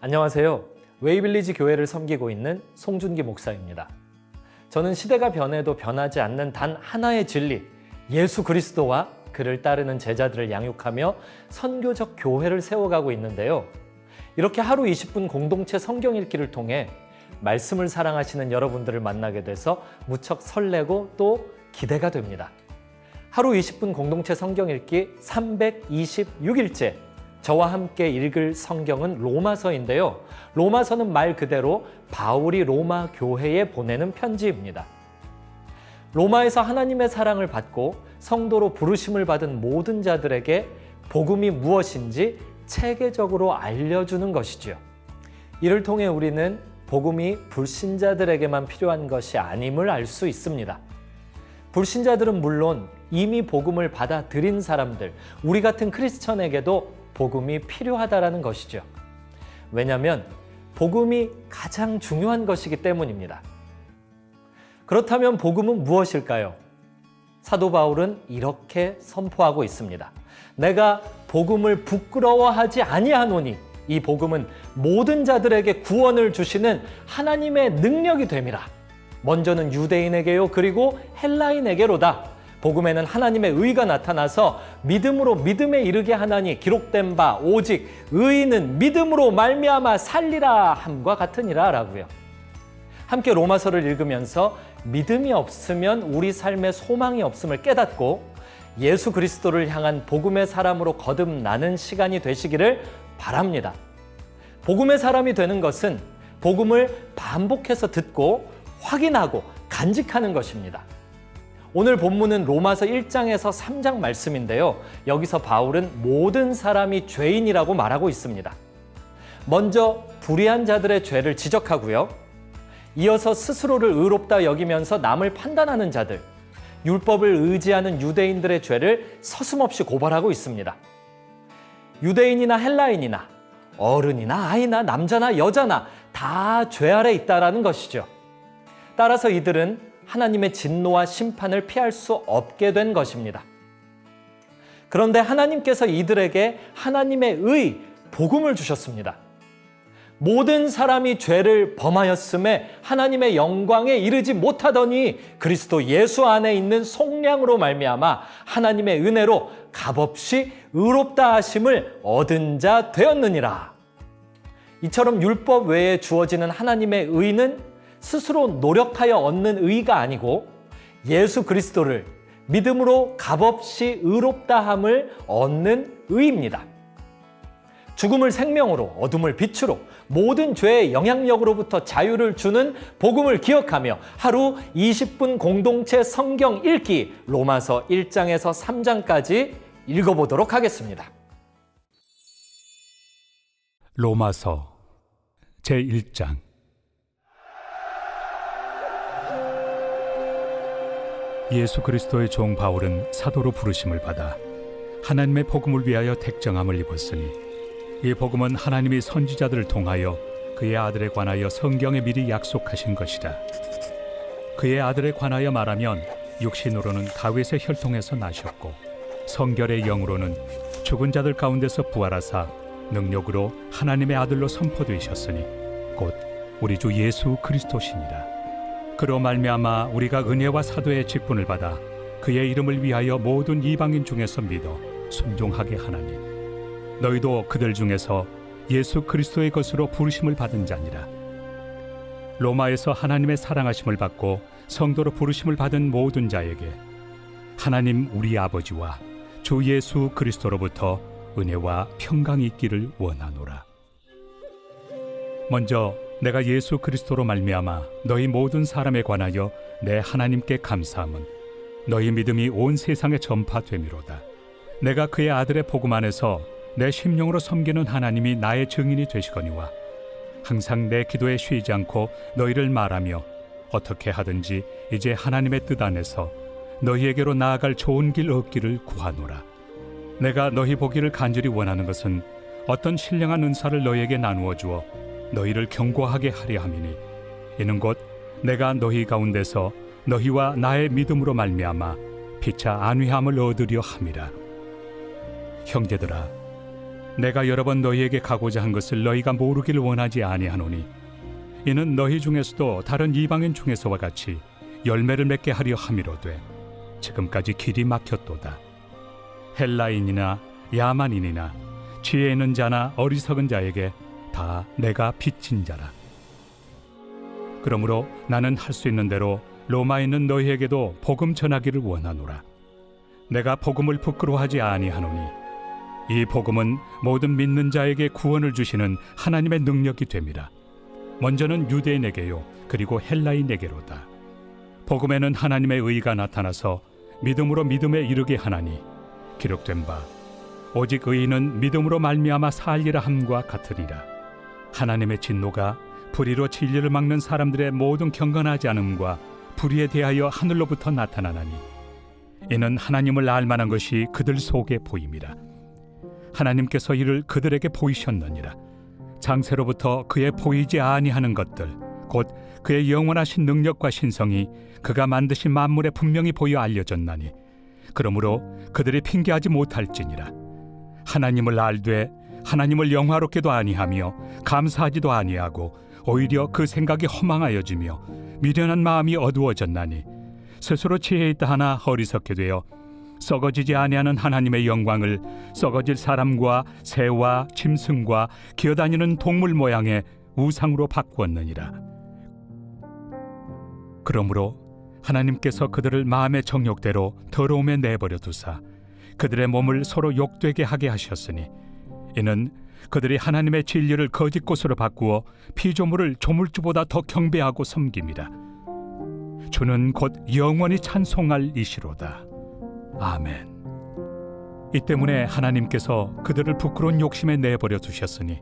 안녕하세요. 웨이빌리지 교회를 섬기고 있는 송준기 목사입니다. 저는 시대가 변해도 변하지 않는 단 하나의 진리, 예수 그리스도와 그를 따르는 제자들을 양육하며 선교적 교회를 세워가고 있는데요. 이렇게 하루 20분 공동체 성경 읽기를 통해 말씀을 사랑하시는 여러분들을 만나게 돼서 무척 설레고 또 기대가 됩니다. 하루 20분 공동체 성경 읽기 326일째 저와 함께 읽을 성경은 로마서인데요. 로마서는 말 그대로 바울이 로마 교회에 보내는 편지입니다. 로마에서 하나님의 사랑을 받고 성도로 부르심을 받은 모든 자들에게 복음이 무엇인지 체계적으로 알려주는 것이죠. 이를 통해 우리는 복음이 불신자들에게만 필요한 것이 아님을 알 수 있습니다. 불신자들은 물론 이미 복음을 받아들인 사람들, 우리 같은 크리스천에게도 복음이 필요하다라는 것이죠. 왜냐하면 복음이 가장 중요한 것이기 때문입니다. 그렇다면 복음은 무엇일까요? 사도 바울은 이렇게 선포하고 있습니다. 내가 복음을 부끄러워하지 아니하노니 이 복음은 모든 자들에게 구원을 주시는 하나님의 능력이 됨이라. 먼저는 유대인에게요, 그리고 헬라인에게로다. 복음에는 하나님의 의가 나타나서 믿음으로 믿음에 이르게 하나니 기록된 바 오직 의인은 믿음으로 말미암아 살리라 함과 같으니라 라고요. 함께 로마서를 읽으면서 믿음이 없으면 우리 삶에 소망이 없음을 깨닫고 예수 그리스도를 향한 복음의 사람으로 거듭나는 시간이 되시기를 바랍니다. 복음의 사람이 되는 것은 복음을 반복해서 듣고 확인하고 간직하는 것입니다. 오늘 본문은 로마서 1장에서 3장 말씀인데요. 여기서 바울은 모든 사람이 죄인이라고 말하고 있습니다. 먼저 불의한 자들의 죄를 지적하고요. 이어서 스스로를 의롭다 여기면서 남을 판단하는 자들, 율법을 의지하는 유대인들의 죄를 서슴없이 고발하고 있습니다. 유대인이나 헬라인이나 어른이나 아이나 남자나 여자나 다 죄 아래 있다라는 것이죠. 따라서 이들은 하나님의 진노와 심판을 피할 수 없게 된 것입니다. 그런데 하나님께서 이들에게 하나님의 의, 복음을 주셨습니다. 모든 사람이 죄를 범하였음에 하나님의 영광에 이르지 못하더니 그리스도 예수 안에 있는 속량으로 말미암아 하나님의 은혜로 값없이 의롭다 하심을 얻은 자 되었느니라. 이처럼 율법 외에 주어지는 하나님의 의는 스스로 노력하여 얻는 의가 아니고 예수 그리스도를 믿음으로 값없이 의롭다함을 얻는 의입니다. 죽음을 생명으로, 어둠을 빛으로, 모든 죄의 영향력으로부터 자유를 주는 복음을 기억하며 하루 20분 공동체 성경 읽기 로마서 1장에서 3장까지 읽어보도록 하겠습니다. 로마서 제1장. 예수 그리스도의 종 바울은 사도로 부르심을 받아 하나님의 복음을 위하여 택정함을 입었으니 이 복음은 하나님이 선지자들을 통하여 그의 아들에 관하여 성경에 미리 약속하신 것이라. 그의 아들에 관하여 말하면 육신으로는 다윗의 혈통에서 나셨고 성결의 영으로는 죽은 자들 가운데서 부활하사 능력으로 하나님의 아들로 선포되셨으니 곧 우리 주 예수 그리스도시니라. 그로 말미암아 우리가 은혜와 사도의 직분을 받아 그의 이름을 위하여 모든 이방인 중에서 믿어 순종하게 하나니 너희도 그들 중에서 예수 그리스도의 것으로 부르심을 받은 자니라. 로마에서 하나님의 사랑하심을 받고 성도로 부르심을 받은 모든 자에게 하나님 우리 아버지와 주 예수 그리스도로부터 은혜와 평강이 있기를 원하노라. 먼저 내가 예수 그리스도로 말미암아 너희 모든 사람에 관하여 내 하나님께 감사함은 너희 믿음이 온 세상에 전파됨이로다. 내가 그의 아들의 복음 안에서 내 심령으로 섬기는 하나님이 나의 증인이 되시거니와 항상 내 기도에 쉬지 않고 너희를 말하며 어떻게 하든지 이제 하나님의 뜻 안에서 너희에게로 나아갈 좋은 길 얻기를 구하노라. 내가 너희 보기를 간절히 원하는 것은 어떤 신령한 은사를 너희에게 나누어 주어 너희를 경고하게 하려 함이니 이는 곧 내가 너희 가운데서 너희와 나의 믿음으로 말미암아 피차 안위함을 얻으려 함이라. 형제들아, 내가 여러 번 너희에게 가고자 한 것을 너희가 모르기를 원하지 아니하노니 이는 너희 중에서도 다른 이방인 중에서와 같이 열매를 맺게 하려 함이로되 지금까지 길이 막혔도다. 헬라인이나 야만인이나 지혜 있는 자나 어리석은 자에게 다 내가 빚진 자라. 그러므로 나는 할 수 있는 대로 로마에 있는 너희에게도 복음 전하기를 원하노라. 내가 복음을 부끄러워하지 아니하노니 이 복음은 모든 믿는 자에게 구원을 주시는 하나님의 능력이 됨이라. 먼저는 유대인에게요 그리고 헬라인에게로다. 복음에는 하나님의 의가 나타나서 믿음으로 믿음에 이르게 하나니 기록된 바 오직 의인은 믿음으로 말미암아 살리라 함과 같으리라. 하나님의 진노가 불의로 진리를 막는 사람들의 모든 경건하지 않음과 불의에 대하여 하늘로부터 나타나나니 이는 하나님을 알 만한 것이 그들 속에 보임이라. 하나님께서 이를 그들에게 보이셨느니라. 장세로부터 그의 보이지 아니하는 것들 곧 그의 영원하신 능력과 신성이 그가 만드신 만물에 분명히 보여 알려졌나니 그러므로 그들이 핑계하지 못할지니라. 하나님을 알되 하나님을 영화롭게도 아니하며 감사하지도 아니하고 오히려 그 생각이 허망하여지며 미련한 마음이 어두워졌나니 스스로 지혜 있다 하나 어리석게 되어 썩어지지 아니하는 하나님의 영광을 썩어질 사람과 새와 짐승과 기어다니는 동물 모양의 우상으로 바꾸었느니라. 그러므로 하나님께서 그들을 마음의 정욕대로 더러움에 내버려 두사 그들의 몸을 서로 욕되게 하게 하셨으니 이는 그들이 하나님의 진리를 거짓 것으로 바꾸어 피조물을 조물주보다 더 경배하고 섬김이라. 주는 곧 영원히 찬송할 이시로다. 아멘. 이 때문에 하나님께서 그들을 부끄러운 욕심에 내버려 두셨으니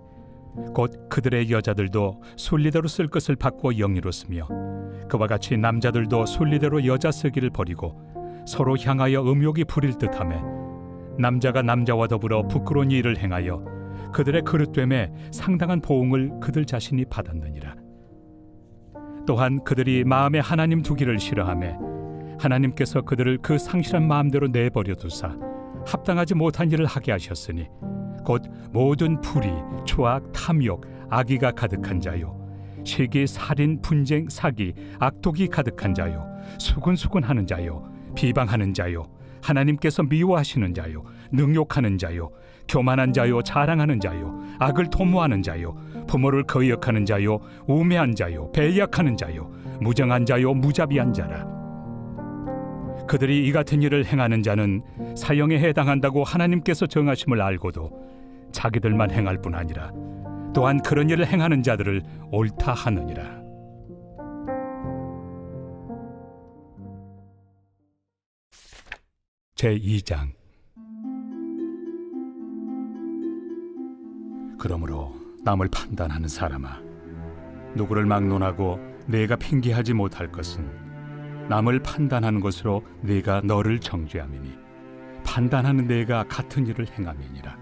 곧 그들의 여자들도 순리대로 쓸 것을 바꾸어 영리로 쓰며 그와 같이 남자들도 순리대로 여자 쓰기를 버리고 서로 향하여 음욕이 부릴 듯하며 남자가 남자와 더불어 부끄러운 일을 행하여 그들의 그릇됨에 상당한 보응을 그들 자신이 받았느니라. 또한 그들이 마음에 하나님 두기를 싫어하며 하나님께서 그들을 그 상실한 마음대로 내버려 두사 합당하지 못한 일을 하게 하셨으니 곧 모든 불의, 추악, 탐욕, 악의가 가득한 자요 시기, 살인, 분쟁, 사기, 악독이 가득한 자요 수군수군하는 자요 비방하는 자요 하나님께서 미워하시는 자요 능욕하는 자요 교만한 자요 자랑하는 자요 악을 도모하는 자요 부모를 거역하는 자요 우매한 자요 배약하는 자요 무정한 자요 무자비한 자라. 그들이 이 같은 일을 행하는 자는 사형에 해당한다고 하나님께서 정하심을 알고도 자기들만 행할 뿐 아니라 또한 그런 일을 행하는 자들을 옳다 하느니라. 제2장. 그러므로 남을 판단하는 사람아, 누구를 막론하고 내가 핑계하지 못할 것은 남을 판단하는 것으로 네가 너를 정죄함이니 판단하는 내가 같은 일을 행함이니라.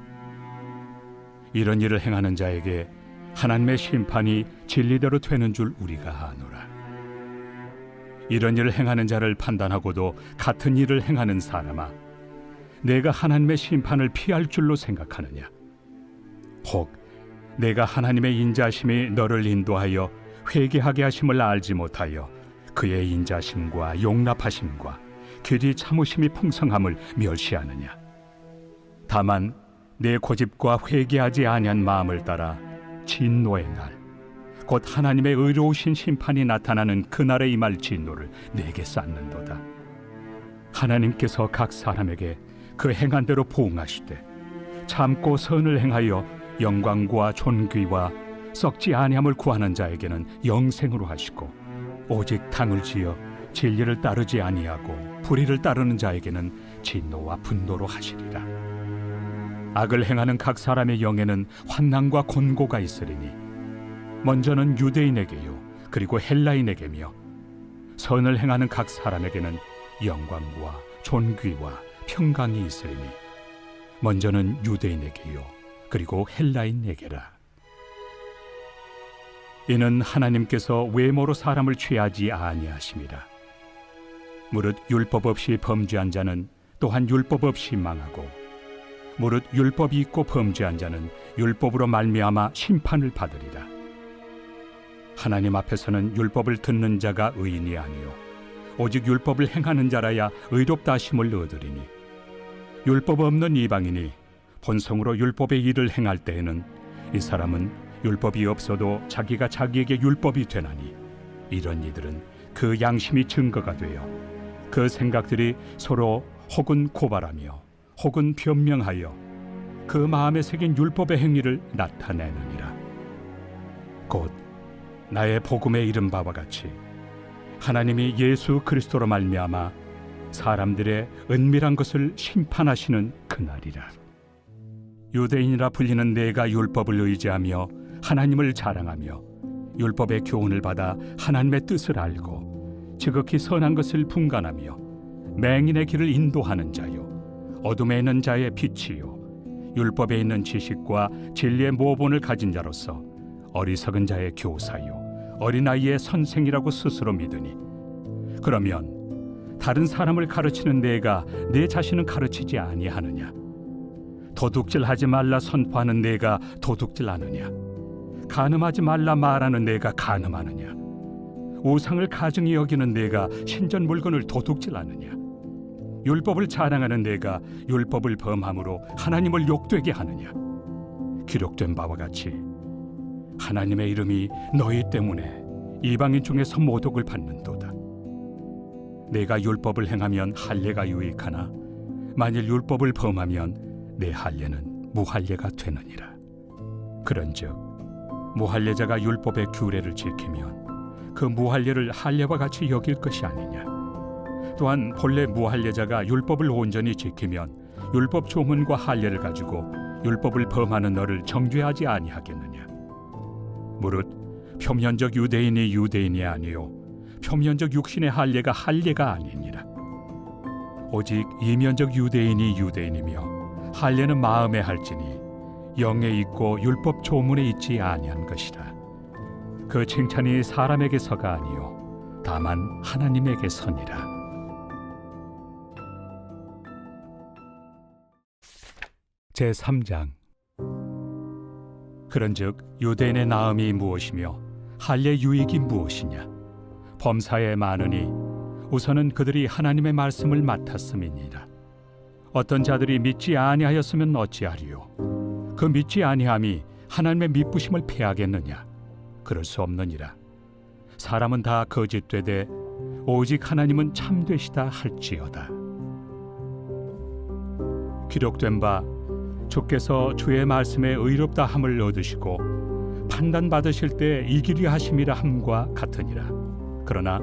이런 일을 행하는 자에게 하나님의 심판이 진리대로 되는 줄 우리가 아노라. 이런 일을 행하는 자를 판단하고도 같은 일을 행하는 사람아, 내가 하나님의 심판을 피할 줄로 생각하느냐? 혹 내가 하나님의 인자심이 너를 인도하여 회개하게 하심을 알지 못하여 그의 인자심과 용납하심과 길이 참으심이 풍성함을 멸시하느냐? 다만 내 고집과 회개하지 아니한 마음을 따라 진노의 날, 곧 하나님의 의로우신 심판이 나타나는 그날에 임할 진노를 내게 쌓는도다. 하나님께서 각 사람에게 그 행한 대로 보응하시되 참고 선을 행하여 영광과 존귀와 썩지 아니함을 구하는 자에게는 영생으로 하시고 오직 당을 지어 진리를 따르지 아니하고 불의를 따르는 자에게는 진노와 분노로 하시리라. 악을 행하는 각 사람의 영에는 환난과 곤고가 있으리니 먼저는 유대인에게요 그리고 헬라인에게며 선을 행하는 각 사람에게는 영광과 존귀와 평강이 있으리니 먼저는 유대인에게요 그리고 헬라인에게라. 이는 하나님께서 외모로 사람을 취하지 아니하심이라. 무릇 율법 없이 범죄한 자는 또한 율법 없이 망하고 무릇 율법이 있고 범죄한 자는 율법으로 말미암아 심판을 받으리라. 하나님 앞에서는 율법을 듣는 자가 의인이 아니요 오직 율법을 행하는 자라야 의롭다 하심을 얻으리니, 율법 없는 이방인이 본성으로 율법의 일을 행할 때에는 이 사람은 율법이 없어도 자기가 자기에게 율법이 되나니, 이런 이들은 그 양심이 증거가 되어 그 생각들이 서로 혹은 고발하며 혹은 변명하여 그 마음에 새긴 율법의 행위를 나타내느니라. 곧 나의 복음에 이른 바와 같이 하나님이 예수 그리스도로 말미암아 사람들의 은밀한 것을 심판하시는 그날이라. 유대인이라 불리는 내가 율법을 의지하며 하나님을 자랑하며 율법의 교훈을 받아 하나님의 뜻을 알고 지극히 선한 것을 분간하며 맹인의 길을 인도하는 자요 어둠에 있는 자의 빛이요 율법에 있는 지식과 진리의 모본을 가진 자로서 어리석은 자의 교사요 어린아이의 선생이라고 스스로 믿으니, 그러면 다른 사람을 가르치는 내가 내 자신은 가르치지 아니하느냐? 도둑질하지 말라 선포하는 내가 도둑질하느냐? 간음하지 말라 말하는 내가 간음하느냐? 우상을 가증히 여기는 내가 신전 물건을 도둑질하느냐? 율법을 자랑하는 내가 율법을 범함으로 하나님을 욕되게 하느냐? 기록된 바와 같이 하나님의 이름이 너희 때문에 이방인 중에서 모독을 받는도다. 내가 율법을 행하면 할례가 유익하나 만일 율법을 범하면 내 할례는 무할례가 되느니라. 그런즉 무할례자가 율법의 규례를 지키면 그 무할례를 할례와 같이 여길 것이 아니냐. 또한 본래 무할례자가 율법을 온전히 지키면 율법 조문과 할례를 가지고 율법을 범하는 너를 정죄하지 아니하겠느냐. 무릇 표면적 유대인이 유대인이 아니요 표면적 육신의 할례가 할례가 아니니라. 오직 이면적 유대인이 유대인이며 할례는 마음에 할지니 영에 있고 율법 조문에 있지 아니한 것이라. 그 칭찬이 사람에게서가 아니요 다만 하나님에게서니라. 제3장. 그런즉 유대인의 나음이 무엇이며 할례 유익이 무엇이냐? 범사에 많으니 우선은 그들이 하나님의 말씀을 맡았음이니라. 어떤 자들이 믿지 아니하였으면 어찌하리요? 그 믿지 아니함이 하나님의 미쁘심을 패하겠느냐? 그럴 수 없느니라. 사람은 다 거짓되되 오직 하나님은 참되시다 할지어다. 기록된 바 주께서 주의 말씀에 의롭다 함을 얻으시고 판단 받으실 때 이기리 하심이라 함과 같으니라. 그러나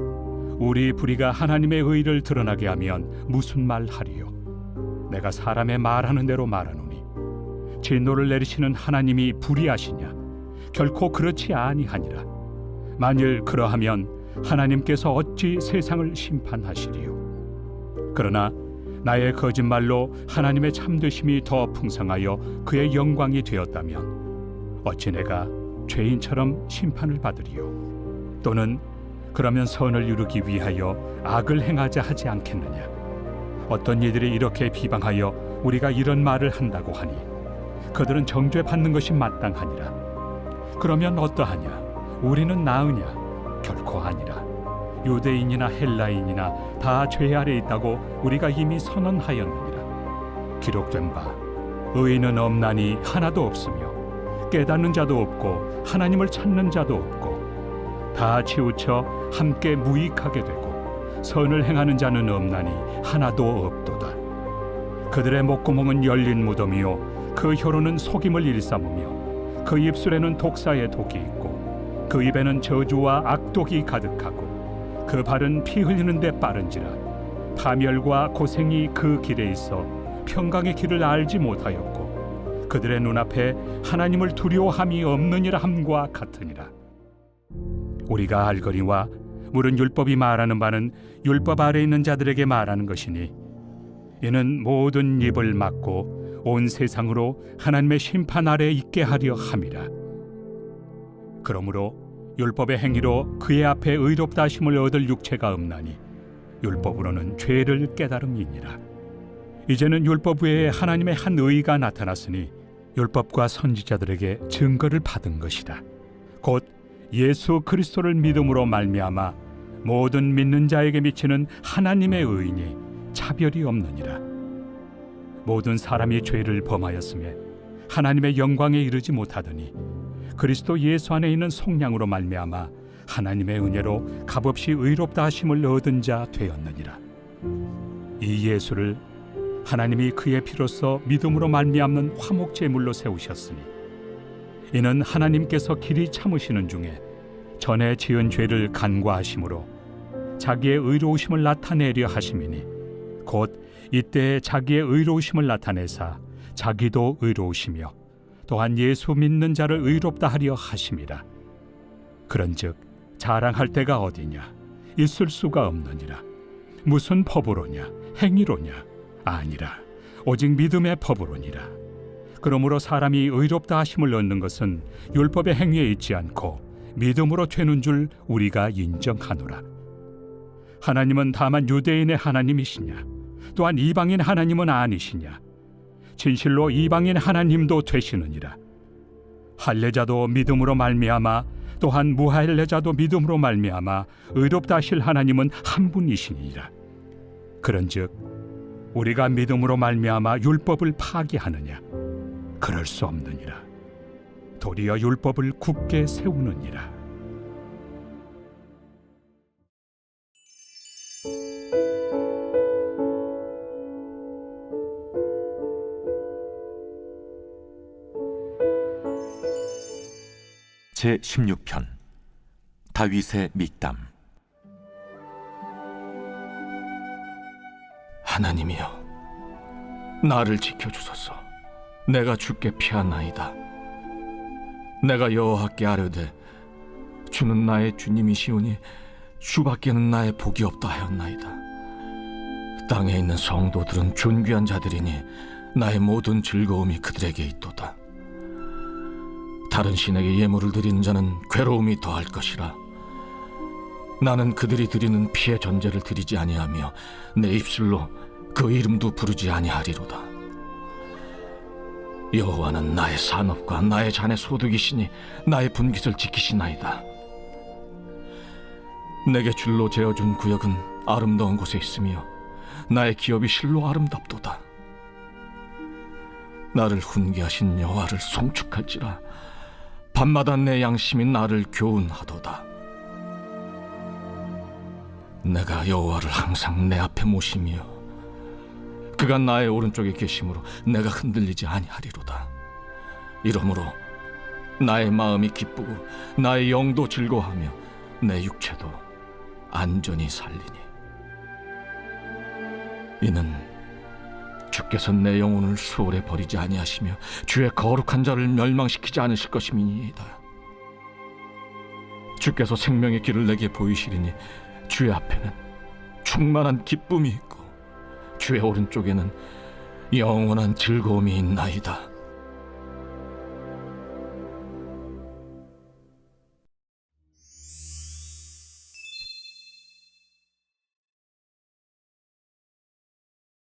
우리 불의가 하나님의 의를 드러나게 하면 무슨 말 하리요? 내가 사람의 말하는 대로 말하노니 진노를 내리시는 하나님이 불의하시냐? 결코 그렇지 아니하니라. 만일 그러하면 하나님께서 어찌 세상을 심판하시리요? 그러나 나의 거짓말로 하나님의 참되심이 더 풍성하여 그의 영광이 되었다면 어찌 내가 죄인처럼 심판을 받으리요? 또는 그러면 선을 이루기 위하여 악을 행하자 하지 않겠느냐? 어떤 이들이 이렇게 비방하여 우리가 이런 말을 한다고 하니 그들은 정죄받는 것이 마땅하니라. 그러면 어떠하냐? 우리는 나으냐? 결코 아니라. 유대인이나 헬라인이나 다 죄 아래 있다고 우리가 이미 선언하였느니라. 기록된 바 의인은 없나니 하나도 없으며 깨닫는 자도 없고 하나님을 찾는 자도 없고 다 치우쳐 함께 무익하게 되고 선을 행하는 자는 없나니 하나도 없도다. 그들의 목구멍은 열린 무덤이요 그 혀로는 속임을 일삼으며 그 입술에는 독사의 독이 있고 그 입에는 저주와 악독이 가득하고 그 발은 피 흘리는 데 빠른지라. 파멸과 고생이 그 길에 있어 평강의 길을 알지 못하였고 그들의 눈앞에 하나님을 두려워함이 없느니라 함과 같으니라. 우리가 알거니와 물은 율법이 말하는 바는 율법 아래 있는 자들에게 말하는 것이니 이는 모든 입을 막고 온 세상으로 하나님의 심판 아래 있게 하려 함이라. 그러므로 율법의 행위로 그의 앞에 의롭다 하심을 얻을 육체가 없나니 율법으로는 죄를 깨달음이니라. 이제는 율법 외에 하나님의 한 의가 나타났으니 율법과 선지자들에게 증거를 받은 것이라. 곧 예수 그리스도를 믿음으로 말미암아 모든 믿는 자에게 미치는 하나님의 의인이 차별이 없느니라. 모든 사람이 죄를 범하였음에 하나님의 영광에 이르지 못하더니 그리스도 예수 안에 있는 속량으로 말미암아 하나님의 은혜로 값없이 의롭다 하심을 얻은 자 되었느니라. 이 예수를 하나님이 그의 피로써 믿음으로 말미암는 화목 제물로 세우셨으니 이는 하나님께서 길이 참으시는 중에 전에 지은 죄를 간과하심으로 자기의 의로우심을 나타내려 하심이니 곧 이때에 자기의 의로우심을 나타내사 자기도 의로우시며 또한 예수 믿는 자를 의롭다 하려 하심이라. 그런즉 자랑할 데가 어디냐? 있을 수가 없느니라. 무슨 법으로냐? 행위로냐? 아니라 오직 믿음의 법으로니라. 그러므로 사람이 의롭다 하심을 얻는 것은 율법의 행위에 있지 않고 믿음으로 되는 줄 우리가 인정하노라. 하나님은 다만 유대인의 하나님이시냐? 또한 이방인 하나님은 아니시냐? 진실로 이방인 하나님도 되시느니라. 할례자도 믿음으로 말미암아 또한 무할례자도 믿음으로 말미암아 의롭다 하실 하나님은 한 분이시니라. 그런즉 우리가 믿음으로 말미암아 율법을 파기하느냐? 그럴 수 없느니라. 도리어 율법을 굳게 세우느니라. 제16편 다윗의 믹담. 하나님이여, 나를 지켜주소서. 내가 주께 피하나이다. 내가 여호와께 아뢰되 주는 나의 주님이시오니 주밖에는 나의 복이 없다 하였나이다. 땅에 있는 성도들은 존귀한 자들이니 나의 모든 즐거움이 그들에게 있도다. 다른 신에게 예물을 드리는 자는 괴로움이 더할 것이라. 나는 그들이 드리는 피의 전제를 드리지 아니하며 내 입술로 그 이름도 부르지 아니하리로다. 여호와는 나의 산업과 나의 잔의 소득이시니 나의 분깃을 지키시나이다. 내게 줄로 재어준 구역은 아름다운 곳에 있으며 나의 기업이 실로 아름답도다. 나를 훈계하신 여호와를 송축할지라. 밤마다 내 양심이 나를 교훈하도다. 내가 여호와를 항상 내 앞에 모시며 그가 나의 오른쪽에 계심으로 내가 흔들리지 아니하리로다. 이러므로 나의 마음이 기쁘고 나의 영도 즐거워하며 내 육체도 안전히 살리니 이는 주께서 내 영혼을 수월에 버리지 아니하시며 주의 거룩한 자를 멸망시키지 않으실 것임이니이다. 주께서 생명의 길을 내게 보이시리니 주의 앞에는 충만한 기쁨이 있고 주의 오른쪽에는 영원한 즐거움이 있나이다.